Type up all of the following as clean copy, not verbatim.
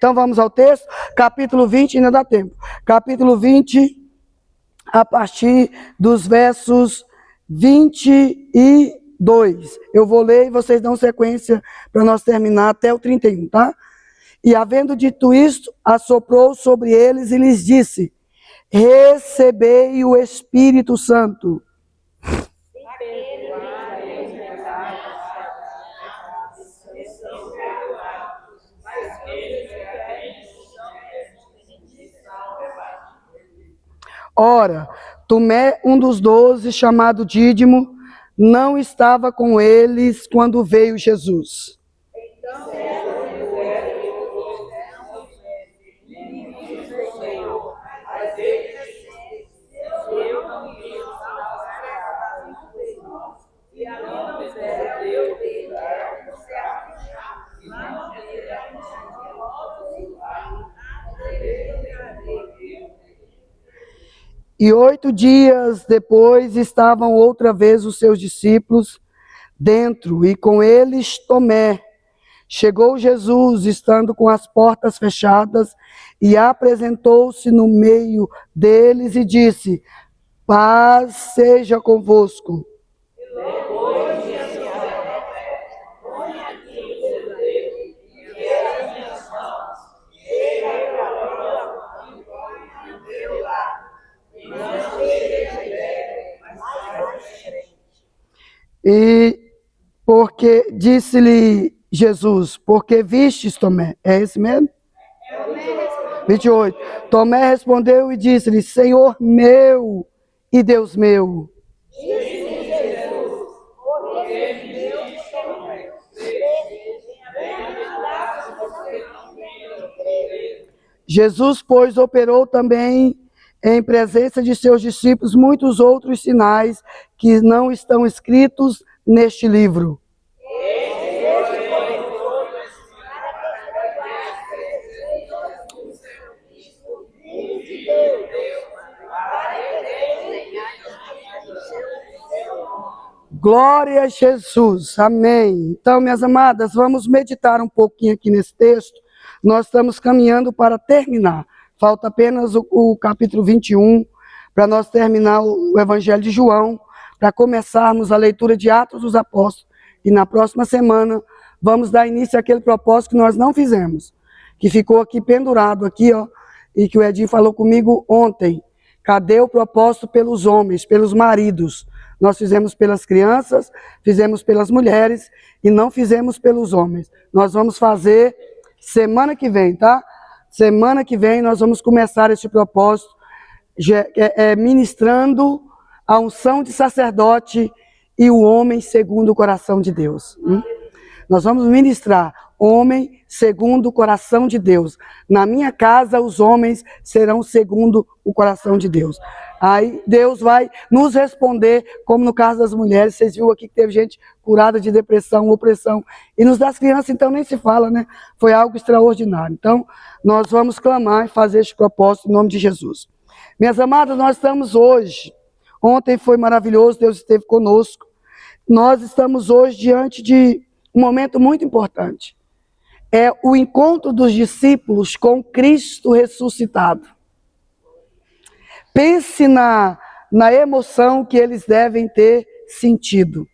Então vamos ao texto, capítulo 20, ainda dá tempo. Capítulo 20, a partir dos versos 22. Eu vou ler e vocês dão sequência para nós terminar até o 31, tá? E havendo dito isto, assoprou sobre eles e lhes disse: recebei o Espírito Santo. Ora, Tomé, um dos 12, chamado Dídimo, não estava com eles quando veio Jesus. E 8 dias depois estavam outra vez os seus discípulos dentro, e com eles Tomé. Chegou Jesus, estando com as portas fechadas, e apresentou-se no meio deles e disse: paz seja convosco. E porque disse-lhe Jesus: porque vistes, Tomé? É esse mesmo? 28. Tomé respondeu e disse-lhe: Senhor meu e Deus meu. Jesus, pois, operou também em presença de seus discípulos muitos outros sinais que não estão escritos neste livro. Glória a Jesus, amém. Então, minhas amadas, vamos meditar um pouquinho aqui nesse texto. Nós estamos caminhando para terminar. Falta apenas o capítulo 21, para nós terminar o Evangelho de João, para começarmos a leitura de Atos dos Apóstolos. E na próxima semana, vamos dar início àquele propósito que nós não fizemos, que ficou aqui pendurado, aqui, ó, e que o Edinho falou comigo ontem. Cadê o propósito pelos homens, pelos maridos? Nós fizemos pelas crianças, fizemos pelas mulheres e não fizemos pelos homens. Nós vamos fazer semana que vem, tá? Semana que vem nós vamos começar esse propósito ministrando a unção de sacerdote e o homem segundo o coração de Deus. Nós vamos ministrar homem segundo o coração de Deus. Na minha casa, os homens serão segundo o coração de Deus. Aí Deus vai nos responder, como no caso das mulheres. Vocês viram aqui que teve gente curada de depressão, opressão. E nos das crianças, então, nem se fala, né? Foi algo extraordinário. Então, nós vamos clamar e fazer este propósito em nome de Jesus. Minhas amadas, nós estamos hoje. Ontem foi maravilhoso, Deus esteve conosco. Nós estamos hoje diante de um momento muito importante. É o encontro dos discípulos com Cristo ressuscitado. Pense na emoção que eles devem ter sentido.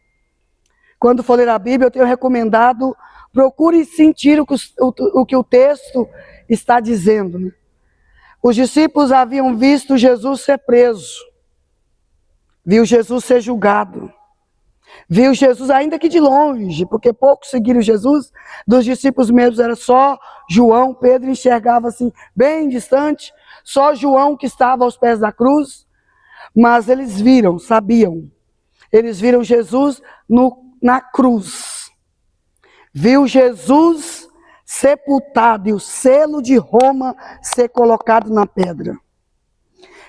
Quando for ler a Bíblia, eu tenho recomendado, procure sentir o que o texto está dizendo. Né? Os discípulos haviam visto Jesus ser preso, viu Jesus ser julgado, viu Jesus ainda que de longe, porque poucos seguiram Jesus, dos discípulos mesmos era só João. Pedro enxergava assim, bem distante, só João que estava aos pés da cruz, mas eles viram, sabiam, eles viram Jesus na cruz, viu Jesus sepultado e o selo de Roma ser colocado na pedra.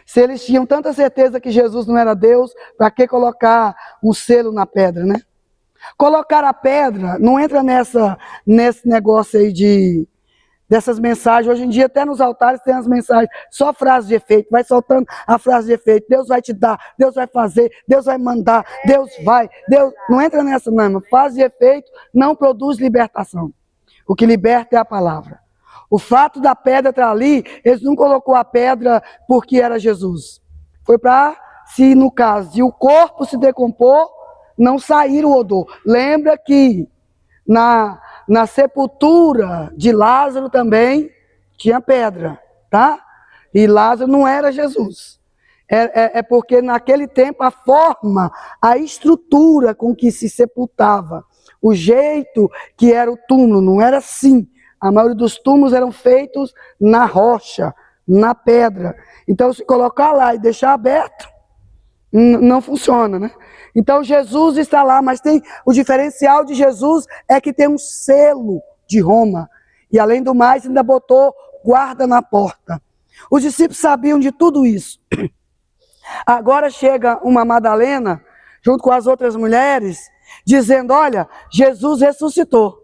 Se eles tinham tanta certeza que Jesus não era Deus, para que colocar um selo na pedra, né? Colocar a pedra, não entra nesse negócio aí dessas mensagens. Hoje em dia, até nos altares tem as mensagens, só frases de efeito, vai soltando a frase de efeito. Deus vai te dar, Deus vai fazer, Deus vai mandar, Deus vai, Deus... Não entra nessa, não. Frase de efeito não produz libertação. O que liberta é a palavra. O fato da pedra estar ali, eles não colocou a pedra porque era Jesus. Foi para, se no caso de o corpo se decompor, não sair o odor. Lembra que na sepultura de Lázaro também tinha pedra, tá? E Lázaro não era Jesus. É porque naquele tempo a forma, a estrutura com que se sepultava, o jeito que era o túmulo, não era assim. A maioria dos túmulos eram feitos na rocha, na pedra. Então, se colocar lá e deixar aberto, não funciona, né? Então, Jesus está lá, mas o diferencial de Jesus é que tem um selo de Roma. E, além do mais, ainda botou guarda na porta. Os discípulos sabiam de tudo isso. Agora chega uma Madalena, junto com as outras mulheres, dizendo, olha, Jesus ressuscitou.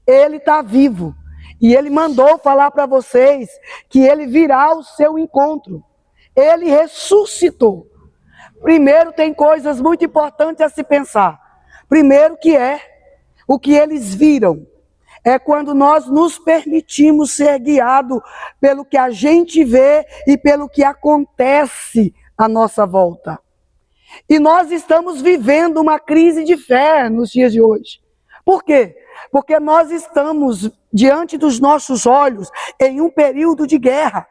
Ele está vivo. E ele mandou falar para vocês que ele virá ao seu encontro. Ele ressuscitou. Primeiro, tem coisas muito importantes a se pensar. Primeiro que é o que eles viram. É quando nós nos permitimos ser guiados pelo que a gente vê e pelo que acontece à nossa volta. E nós estamos vivendo uma crise de fé nos dias de hoje. Por quê? Porque nós estamos diante dos nossos olhos em um período de guerra,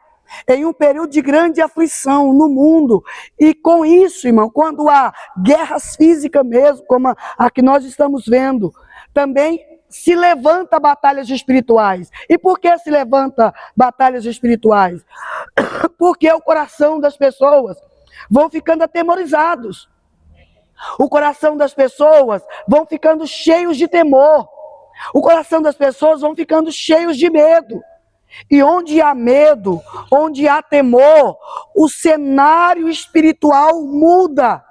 em um período de grande aflição no mundo. E com isso, irmão, quando há guerras físicas mesmo, como a que nós estamos vendo, também se levanta batalhas espirituais. E por que se levanta batalhas espirituais? Porque o coração das pessoas vão ficando atemorizados. O coração das pessoas vão ficando cheios de temor. O coração das pessoas vão ficando cheios de medo. E onde há medo, onde há temor, o cenário espiritual muda.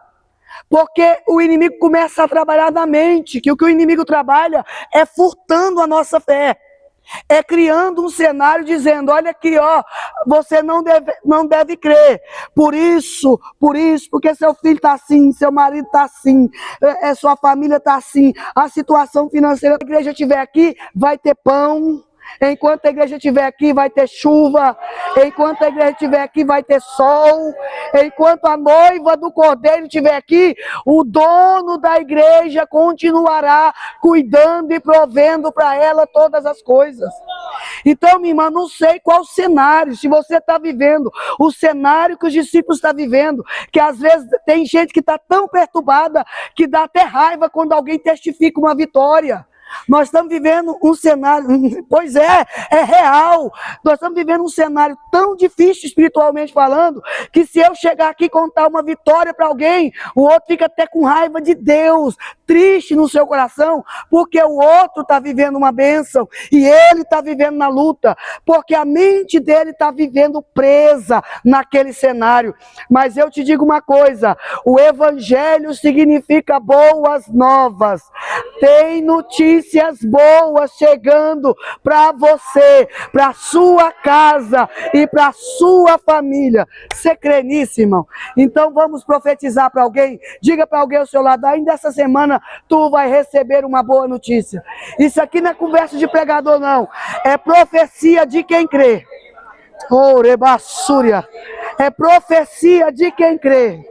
Porque o inimigo começa a trabalhar na mente, que o que o inimigo trabalha é furtando a nossa fé. É criando um cenário dizendo, olha aqui, ó, você não deve crer. Por isso, porque seu filho está assim, seu marido está assim, sua família está assim, a situação financeira da igreja estiver aqui, vai ter pão. Enquanto a igreja estiver aqui, vai ter chuva. Enquanto a igreja estiver aqui, vai ter sol. Enquanto a noiva do Cordeiro estiver aqui, o dono da igreja continuará cuidando e provendo para ela todas as coisas. Então, minha irmã, não sei qual cenário, se você está vivendo o cenário que os discípulos estão vivendo, que às vezes tem gente que está tão perturbada que dá até raiva quando alguém testifica uma vitória. Nós estamos vivendo um cenário, pois é real. Nós estamos vivendo um cenário tão difícil espiritualmente falando, que se eu chegar aqui e contar uma vitória para alguém, o outro fica até com raiva de Deus, triste no seu coração, porque o outro está vivendo uma bênção e ele está vivendo na luta, porque a mente dele está vivendo presa naquele cenário. Mas eu te digo uma coisa, o evangelho significa boas novas. Tem notícias boas chegando para você, para a sua casa e para a sua família. Você crê nisso, irmão? Então vamos profetizar para alguém. Diga para alguém ao seu lado, ainda essa semana tu vai receber uma boa notícia. Isso aqui não é conversa de pregador, não. É profecia de quem crê. Oh, rebassúria. É profecia de quem crê.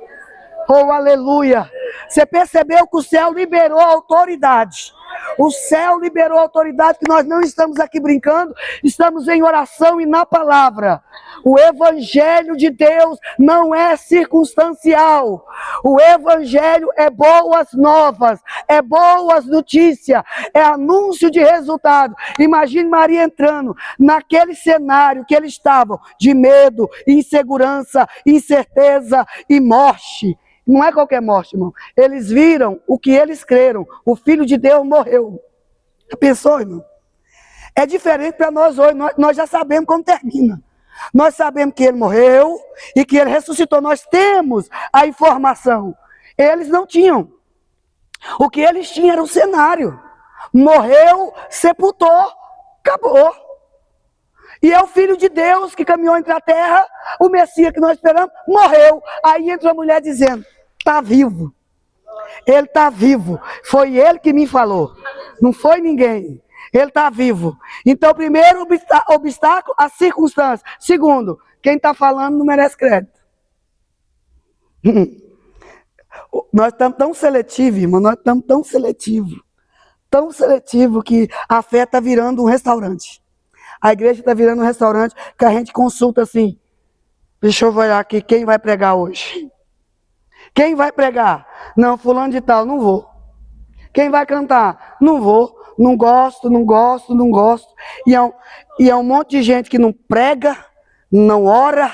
Oh, aleluia. Você percebeu que o céu liberou a autoridade. O céu liberou a autoridade, que nós não estamos aqui brincando, estamos em oração e na palavra. O evangelho de Deus não é circunstancial. O evangelho é boas novas, é boas notícias, é anúncio de resultado. Imagine Maria entrando naquele cenário que eles estavam, de medo, insegurança, incerteza e morte. Não é qualquer morte, irmão. Eles viram o que eles creram. O Filho de Deus morreu. Já pensou, irmão? É diferente para nós hoje. Nós já sabemos como termina. Nós sabemos que ele morreu e que ele ressuscitou. Nós temos a informação. Eles não tinham. O que eles tinham era um cenário. Morreu, sepultou, acabou. E é o Filho de Deus que caminhou entre a terra, o Messias que nós esperamos, morreu. Aí entra a mulher dizendo, está vivo. Ele está vivo. Foi ele que me falou. Não foi ninguém. Ele está vivo. Então, primeiro obstáculo, a circunstância. Segundo, quem está falando não merece crédito. Nós estamos tão seletivos, irmão, nós estamos tão seletivos. Tão seletivo que a fé está virando um restaurante. A igreja está virando um restaurante que a gente consulta assim. Deixa eu olhar aqui, quem vai pregar hoje? Quem vai pregar? Não, fulano de tal, não vou. Quem vai cantar? Não vou. Não gosto, não gosto, não gosto. E é um monte de gente que não prega, não ora,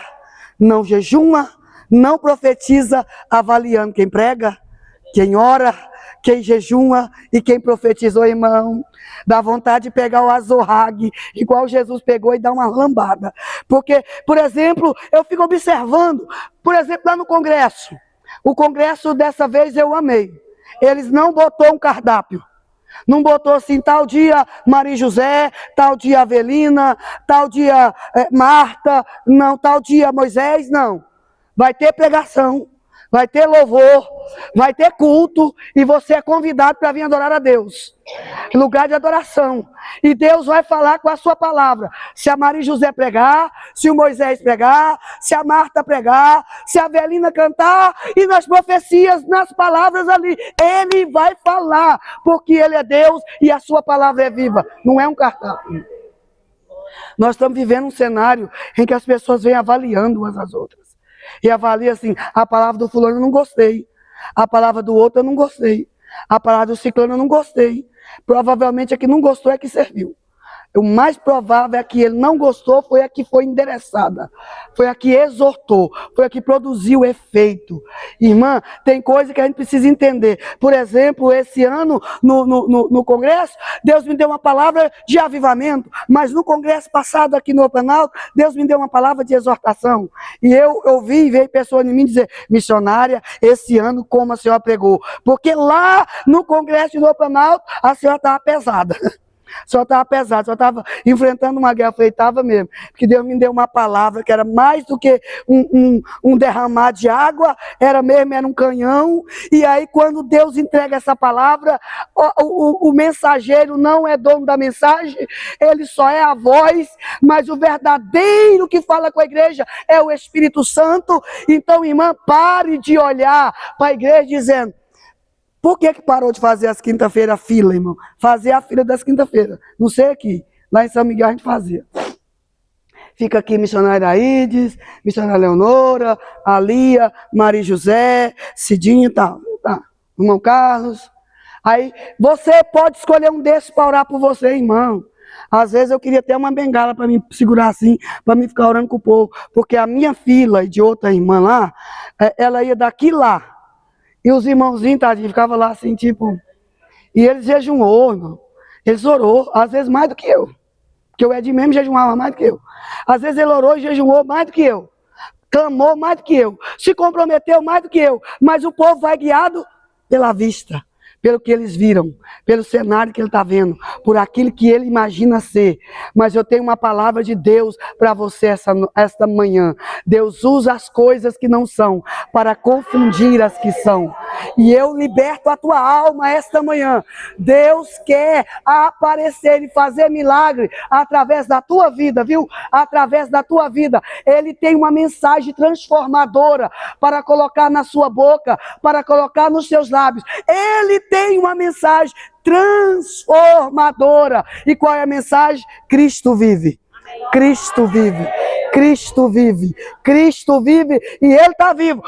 não jejuma, não profetiza, avaliando quem prega, quem ora, quem jejuma e quem profetizou, irmão. Dá vontade de pegar o azorrague, igual Jesus pegou e dar uma lambada. Porque, por exemplo, eu fico observando, por exemplo, lá no Congresso. O Congresso, dessa vez, eu amei. Eles não botou um cardápio. Não botou assim, tal dia Maria José, tal dia Avelina, tal dia Marta, não, tal dia Moisés, não. Vai ter pregação, vai ter louvor, vai ter culto e você é convidado para vir adorar a Deus. Lugar de adoração. E Deus vai falar com a sua palavra. Se a Maria José pregar, se o Moisés pregar, se a Marta pregar, se a Avelina cantar e nas profecias, nas palavras ali, Ele vai falar, porque Ele é Deus e a sua palavra é viva. Não é um cardápio. Nós estamos vivendo um cenário em que as pessoas vêm avaliando umas às outras. E avalia assim, a palavra do fulano eu não gostei. A palavra do outro eu não gostei. A palavra do ciclano eu não gostei. Provavelmente a que não gostou é que serviu. O mais provável é que ele não gostou, foi a que foi endereçada. Foi a que exortou. Foi a que produziu efeito. Irmã, tem coisa que a gente precisa entender. Por exemplo, esse ano, no Congresso, Deus me deu uma palavra de avivamento. Mas no Congresso passado aqui no Planalto, Deus me deu uma palavra de exortação. E eu ouvi e veio pessoa em mim dizer, missionária, esse ano como a senhora pregou. Porque lá no Congresso do Planalto, a senhora estava pesada. Só estava pesado, só estava enfrentando uma guerra. Eu falei, estava mesmo. Porque Deus me deu uma palavra que era mais do que um derramar de água, era um canhão. E aí, quando Deus entrega essa palavra, o mensageiro não é dono da mensagem, ele só é a voz, mas o verdadeiro que fala com a igreja é o Espírito Santo. Então, irmã, pare de olhar para a igreja dizendo, por que parou de fazer as quinta-feiras fila, irmão? Fazer a fila das quinta-feiras. Não sei aqui. Lá em São Miguel a gente fazia. Fica aqui missionária Aides, missionária Leonora, Alia, Maria José, Cidinha e tal. Tá. Irmão Carlos. Aí você pode escolher um desses para orar por você, irmão. Às vezes eu queria ter uma bengala para me segurar assim, para me ficar orando com o povo. Porque a minha fila e de outra irmã lá, ela ia daqui lá. E os irmãozinhos, tadinho, ficavam lá assim, tipo... E eles jejuou, irmão. Eles orou, às vezes mais do que eu. Porque o Edinho mesmo jejuava mais do que eu. Às vezes ele orou e jejuou mais do que eu. Clamou mais do que eu. Se comprometeu mais do que eu. Mas o povo vai guiado pela vista. Pelo que eles viram, pelo cenário que ele está vendo, por aquilo que ele imagina ser. Mas eu tenho uma palavra de Deus para você esta manhã. Deus usa as coisas que não são para confundir as que são. E eu liberto a tua alma esta manhã. Deus quer aparecer e fazer milagre através da tua vida, viu? Através da tua vida. Ele tem uma mensagem transformadora para colocar na sua boca, para colocar nos seus lábios. Ele tem uma mensagem transformadora. E qual é a mensagem? Cristo vive. Cristo vive. Cristo vive. Cristo vive e Ele está vivo.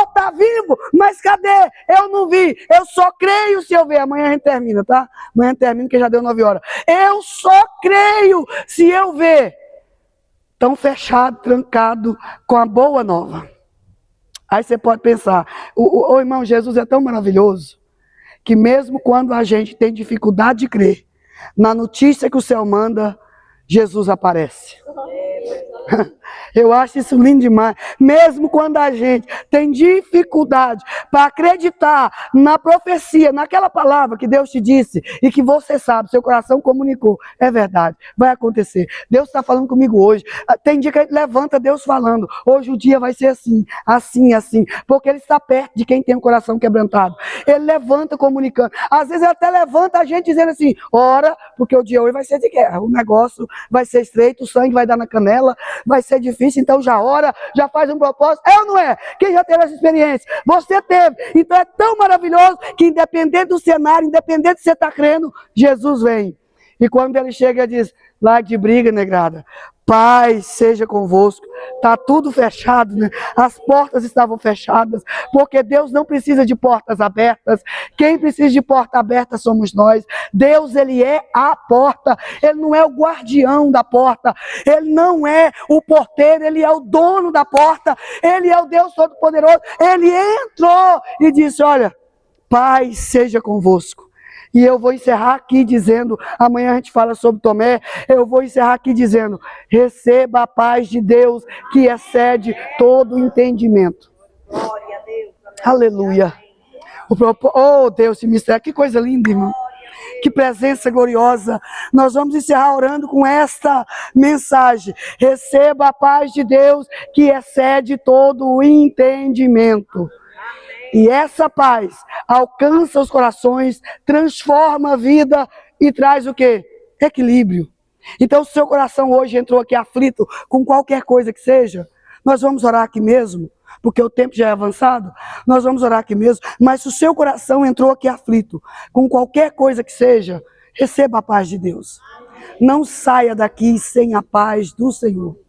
Está vivo, mas cadê? Eu não vi. Eu só creio se eu ver. Amanhã a gente termina, tá? Amanhã a gente termina que já deu 9 horas. Eu só creio se eu ver. Tão fechado, trancado com a boa nova. Aí você pode pensar, o irmão, Jesus é tão maravilhoso que mesmo quando a gente tem dificuldade de crer, na notícia que o céu manda, Jesus aparece. Eu acho isso lindo demais. Mesmo quando a gente tem dificuldade para acreditar na profecia, naquela palavra que Deus te disse e que você sabe, seu coração comunicou. É verdade, vai acontecer. Deus está falando comigo hoje. Tem dia que a gente levanta Deus falando. Hoje o dia vai ser assim, assim, assim. Porque Ele está perto de quem tem o coração quebrantado. Ele levanta comunicando. Às vezes Ele até levanta a gente dizendo assim, ora, porque o dia hoje vai ser de guerra. O negócio vai ser estreito, o sangue vai dar na canela, vai ser difícil, então já ora, já faz um propósito. É ou não é? Quem já teve essa experiência? Você teve. Então é tão maravilhoso que independente do cenário, independente se você está crendo, Jesus vem. E quando Ele chega, Ele diz, largue de briga, negrada. Paz seja convosco. Está tudo fechado, né? As portas estavam fechadas, porque Deus não precisa de portas abertas. Quem precisa de porta aberta somos nós. Deus, Ele é a porta. Ele não é o guardião da porta. Ele não é o porteiro, Ele é o dono da porta. Ele é o Deus Todo-Poderoso. Ele entrou e disse, olha, paz seja convosco. E eu vou encerrar aqui dizendo, amanhã a gente fala sobre Tomé, eu vou encerrar aqui dizendo, receba a paz de Deus que excede todo o entendimento. Glória a Deus. Aleluia. Oh Deus, esse mistério, que coisa linda, irmão. Que presença gloriosa. Nós vamos encerrar orando com esta mensagem. Receba a paz de Deus que excede todo o entendimento. E essa paz alcança os corações, transforma a vida e traz o quê? Equilíbrio. Então, se o seu coração hoje entrou aqui aflito com qualquer coisa que seja, nós vamos orar aqui mesmo, porque o tempo já é avançado, nós vamos orar aqui mesmo. Mas se o seu coração entrou aqui aflito com qualquer coisa que seja, receba a paz de Deus. Não saia daqui sem a paz do Senhor.